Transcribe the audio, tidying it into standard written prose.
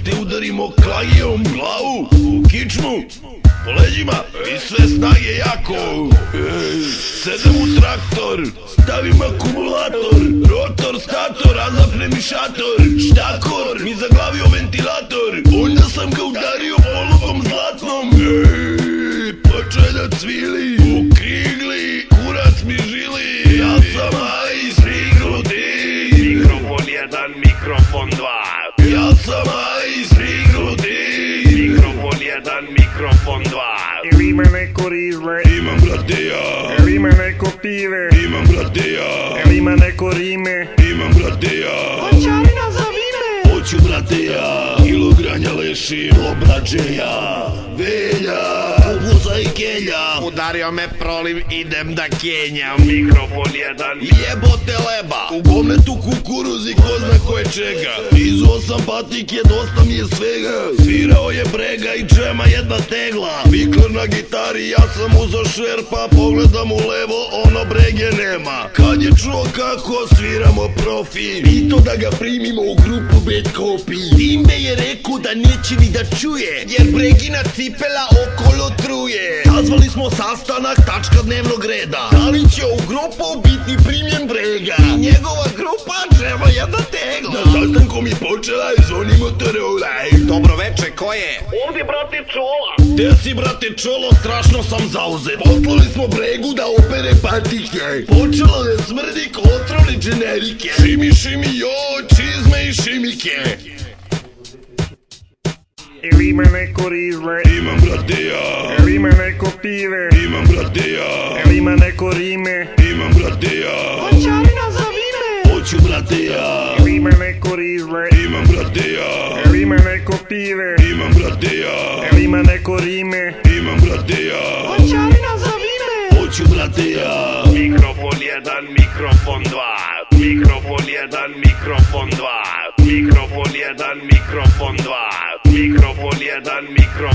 ti udarimo klagijom glavu u kičmu, po leđima i sve snage jako. Sedem u traktor, stavim akumulator, rotor, stator, a zapnem i šator. Štakor mi zaglavio ventilator, onda sam ga udario polugom zlatnom. Počeo je da cvili u krigli, kurac mi žili. Ja sam Ice Rigrudi. Mikrofon 1, mikrofon 2. Ja sam Ice Rigrudi. Mikrofon 1, mikrofon 2. Ili ima neko rizle, Imam brate ja, ili ima neko pive, imam brate ja, ili ima neko rime. imam brate ja. Čarina za vime. Hoću brate ja, kilogranja lešim, obrađe ja, velja, kubuza i kelja. Udario me proliv, idem da kenjam. Mikrofon 1. Jebote leba, u gometu kukuruz i ko zna koje čega. Izuo sam patike, dosta mi je svega. Svirao je brega i džema jedna tegla. Vikler na gitari, ja sam uzo šerpa. Pogledam u levo, ono brege nema. Kad je čuo kako sviramo profi, i to da ga primimo u grupu Bad Copy. Timbe je rekao da neće ni da čuje, jer bregina cipela okolo truje. Sazvali smo sastanak, tačka dnevnog reda. Da li će u grupu biti primljen brega i njegova grupa džema jedna tegla. Na sastanku mi počela je zvoni Motorola. Dobro veče, ko je? Ovdje brate Čola. Gde si brate Čolo, strašno sam zauzet. Poslali smo bregu da opere patike. Počelo je smrdi ko otrovne dženerike. Šimi šimi joj, čizme i šimike. Ili ima neko rizle, Imam brate ja, ili ima neko pive, imam brate ja, ili ima neko rime. imam brate ja. Čarina za vime. Hoću brate ja, Ili ima neko rizle, imam brate ja, ili ima neko pive, imam brate ja, ili ima neko rime. imam brate ja. Čarina za vime. Hoću brate ja. Mikrofon 1, mikrofon 2. Mikrofon 1, mikrofon 2. Mikrofon 1, mikrofon 2. Mikrofon 1, mikrofon